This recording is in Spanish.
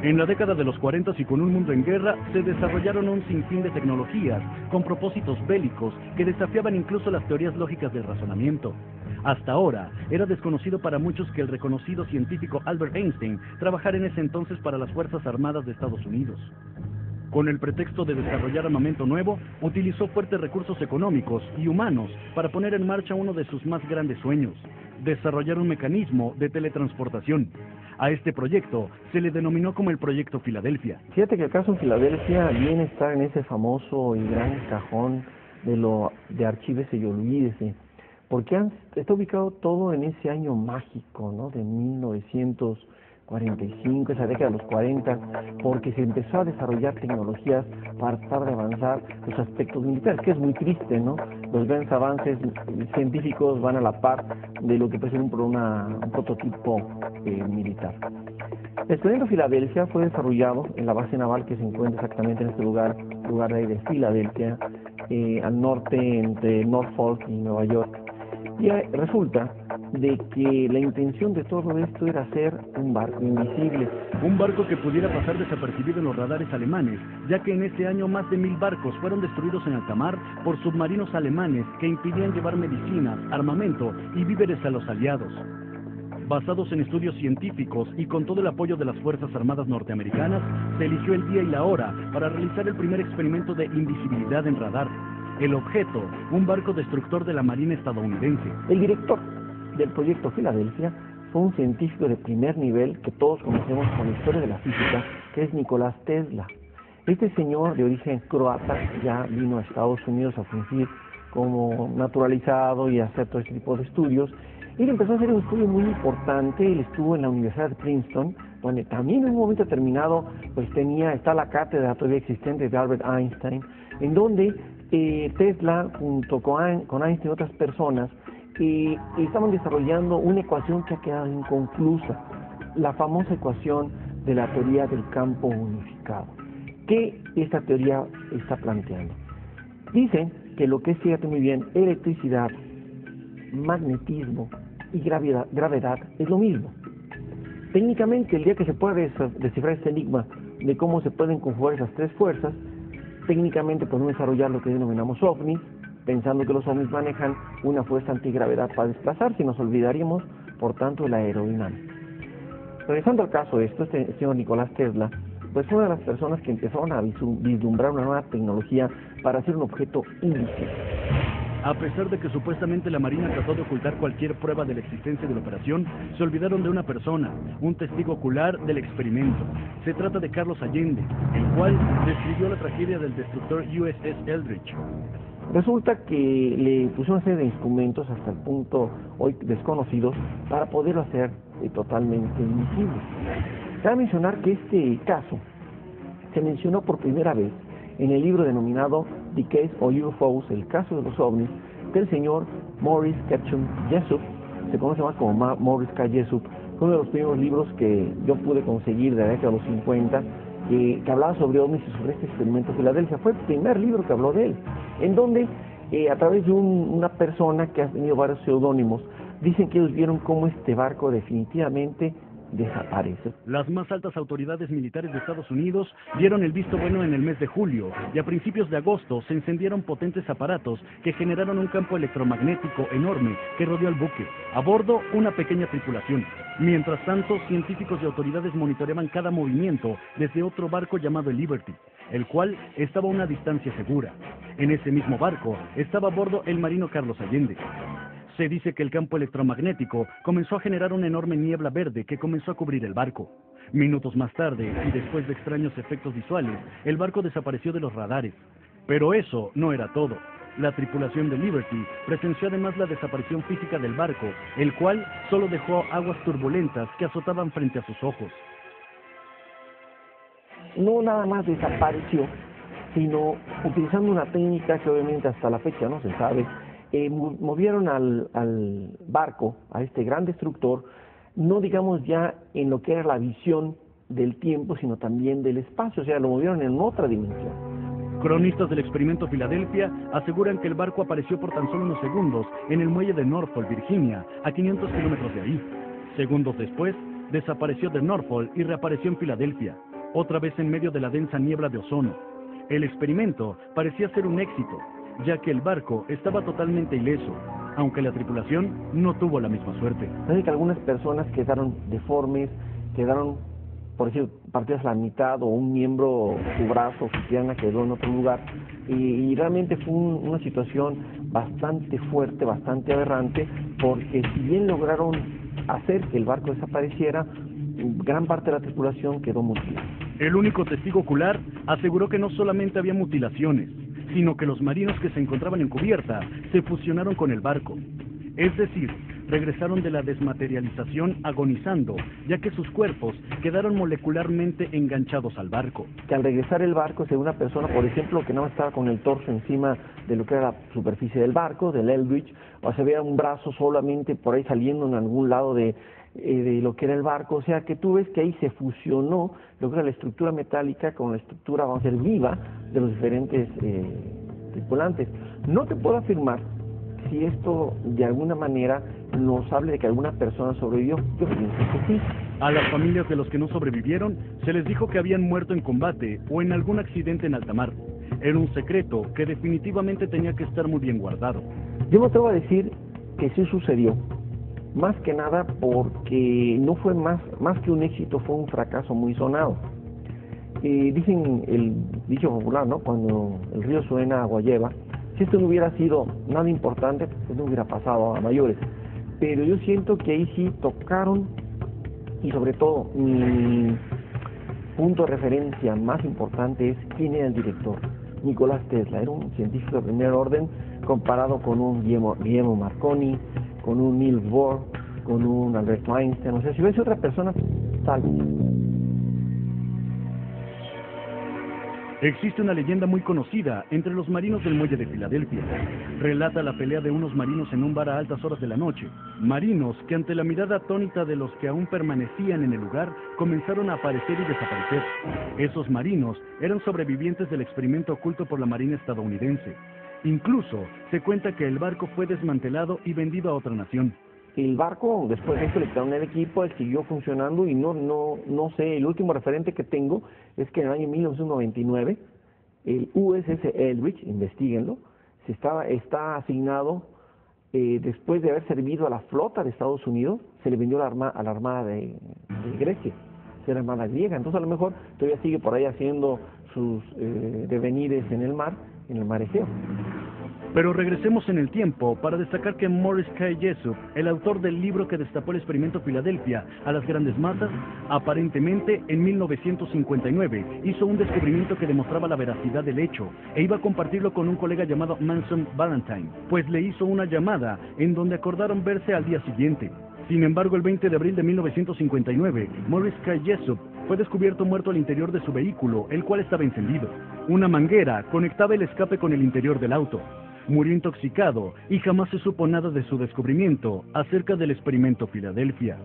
En la década de los 40 y con un mundo en guerra, se desarrollaron un sinfín de tecnologías con propósitos bélicos que desafiaban incluso las teorías lógicas del razonamiento. Hasta ahora, era desconocido para muchos que el reconocido científico Albert Einstein trabajara en ese entonces para las Fuerzas Armadas de Estados Unidos. Con el pretexto de desarrollar armamento nuevo, utilizó fuertes recursos económicos y humanos para poner en marcha uno de sus más grandes sueños: desarrollar un mecanismo de teletransportación. A este proyecto se le denominó como el Proyecto Filadelfia. Fíjate que el caso en Filadelfia viene a estar en ese famoso y gran cajón de archívese y olvídese, porque está ubicado todo en ese año mágico, ¿no?, de 1945, esa década de los 40, porque se empezó a desarrollar tecnologías para tratar de avanzar los aspectos militares, que es muy triste, ¿no? Los grandes avances científicos van a la par de lo que puede ser un prototipo militar. El proyecto Filadelfia fue desarrollado en la base naval que se encuentra exactamente en este lugar de ahí de Filadelfia, al norte entre Norfolk y Nueva York. Y resulta de que la intención de todo esto era hacer un barco invisible. Un barco que pudiera pasar desapercibido en los radares alemanes, ya que en ese año más de 1000 barcos fueron destruidos en alta mar por submarinos alemanes que impidían llevar medicinas, armamento y víveres a los aliados. Basados en estudios científicos y con todo el apoyo de las Fuerzas Armadas norteamericanas, se eligió el día y la hora para realizar el primer experimento de invisibilidad en radar. El objeto, un barco destructor de la Marina estadounidense. El director del proyecto Filadelfia fue un científico de primer nivel que todos conocemos con la historia de la física, que es Nicolás Tesla. Este señor de origen croata ya vino a Estados Unidos a fungir como naturalizado y a hacer todo este tipo de estudios. Él empezó a hacer un estudio muy importante. Él estuvo en la Universidad de Princeton, donde también en un momento determinado pues está la cátedra todavía existente de Albert Einstein, en donde Tesla junto con Einstein y otras personas estaban desarrollando una ecuación que ha quedado inconclusa, la famosa ecuación de la teoría del campo unificado. ¿Qué esta teoría está planteando? Dicen que lo que es, fíjate muy bien, electricidad, magnetismo y gravedad es lo mismo. Técnicamente, el día que se pueda descifrar este enigma de cómo se pueden conjugar esas tres fuerzas, técnicamente podemos desarrollar lo que denominamos ovnis, pensando que los ovnis manejan una fuerza antigravedad para desplazarse, y nos olvidaríamos, por tanto, de la aerodinámica. Regresando al caso de esto, este señor Nicolás Tesla, pues fue una de las personas que empezaron a vislumbrar una nueva tecnología para hacer un objeto invisible. A pesar de que supuestamente la Marina trató de ocultar cualquier prueba de la existencia de la operación, se olvidaron de una persona, un testigo ocular del experimento. Se trata de Carlos Allende, el cual describió la tragedia del destructor USS Eldridge. Resulta que le pusieron una serie de instrumentos hasta el punto hoy desconocidos para poderlo hacer totalmente invisible. Cabe mencionar que este caso se mencionó por primera vez en el libro denominado The Case of UFOs, el caso de los ovnis, del señor Maurice Ketchum Jessup, se conoce más como Maurice K. Jessup. Fue uno de los primeros libros que yo pude conseguir de la década de los 50, que hablaba sobre ovnis y sobre este experimento de Filadelfia. Fue el primer libro que habló de él, en donde a través de una persona que ha tenido varios seudónimos, dicen que ellos vieron cómo este barco definitivamente desaparece. Las más altas autoridades militares de Estados Unidos dieron el visto bueno en el mes de julio, y a principios de agosto se encendieron potentes aparatos que generaron un campo electromagnético enorme que rodeó al buque. A bordo, una pequeña tripulación. Mientras tanto, científicos y autoridades monitoreaban cada movimiento desde otro barco llamado el Liberty, el cual estaba a una distancia segura. En ese mismo barco estaba a bordo el marino Carlos Allende. Se dice que el campo electromagnético comenzó a generar una enorme niebla verde que comenzó a cubrir el barco. Minutos más tarde, y después de extraños efectos visuales, el barco desapareció de los radares. Pero eso no era todo. La tripulación de Liberty presenció además la desaparición física del barco, el cual solo dejó aguas turbulentas que azotaban frente a sus ojos. No nada más desapareció, sino utilizando una técnica que obviamente hasta la fecha no se sabe. Movieron al barco, a este gran destructor, no digamos ya en lo que era la visión del tiempo, sino también del espacio, o sea, lo movieron en otra dimensión. Cronistas del experimento Filadelfia aseguran que el barco apareció por tan solo unos segundos en el muelle de Norfolk, Virginia, a 500 kilómetros de ahí. Segundos después, desapareció de Norfolk y reapareció en Filadelfia, otra vez en medio de la densa niebla de ozono. El experimento parecía ser un éxito, ya que el barco estaba totalmente ileso, aunque la tripulación no tuvo la misma suerte. Parece que algunas personas quedaron deformes, quedaron, por decir, partidas a la mitad, o un miembro, su brazo, su pierna quedó en otro lugar, y realmente fue una situación bastante fuerte, bastante aberrante, porque si bien lograron hacer que el barco desapareciera, gran parte de la tripulación quedó mutilada. El único testigo ocular aseguró que no solamente había mutilaciones, sino que los marinos que se encontraban en cubierta se fusionaron con el barco. Es decir, regresaron de la desmaterialización agonizando, ya que sus cuerpos quedaron molecularmente enganchados al barco. Que al regresar el barco, si una persona, por ejemplo, que no estaba con el torso encima de lo que era la superficie del barco, del Eldridge, o se veía un brazo solamente por ahí saliendo en algún lado de lo que era el barco, o sea que tú ves que ahí se fusionó lo que era la estructura metálica con la estructura, vamos a decir, viva de los diferentes tripulantes. No te puedo afirmar si esto de alguna manera nos hable de que alguna persona sobrevivió. Yo pienso que sí. A las familias de los que no sobrevivieron se les dijo que habían muerto en combate o en algún accidente en alta mar. Era un secreto que definitivamente tenía que estar muy bien guardado. Yo me atrevo a decir que sí sucedió. Más que nada porque no fue más que un éxito, fue un fracaso muy sonado. Dicen el dicho popular, ¿no? Cuando el río suena, agua lleva. Si esto no hubiera sido nada importante, pues no hubiera pasado a mayores. Pero yo siento que ahí sí tocaron, y sobre todo mi punto de referencia más importante es quién era el director. Nicolás Tesla era un científico de primer orden comparado con un Guillermo Marconi, con un Niels Bohr, con un Albert Einstein. O sea, si hubiese otra persona, tal. Existe una leyenda muy conocida entre los marinos del muelle de Filadelfia. Relata la pelea de unos marinos en un bar a altas horas de la noche. Marinos que ante la mirada atónita de los que aún permanecían en el lugar, comenzaron a aparecer y desaparecer. Esos marinos eran sobrevivientes del experimento oculto por la Marina estadounidense. Incluso se cuenta que el barco fue desmantelado y vendido a otra nación. El barco, después de eso, le quitaron el equipo, él siguió funcionando y no sé, el último referente que tengo es que en el año 1999, el USS Eldridge, investíguenlo, está asignado, después de haber servido a la flota de Estados Unidos, se le vendió a la Armada de Grecia, era la Armada griega, entonces a lo mejor todavía sigue por ahí haciendo sus devenires en el mar Egeo. Pero regresemos en el tiempo para destacar que Morris K. Jessup, el autor del libro que destapó el experimento Filadelfia a las grandes masas, aparentemente en 1959 hizo un descubrimiento que demostraba la veracidad del hecho e iba a compartirlo con un colega llamado Manson Valentine, pues le hizo una llamada en donde acordaron verse al día siguiente. Sin embargo, el 20 de abril de 1959, Morris K. Jessup fue descubierto muerto al interior de su vehículo, el cual estaba encendido. Una manguera conectaba el escape con el interior del auto. Murió intoxicado y jamás se supo nada de su descubrimiento acerca del experimento Filadelfia.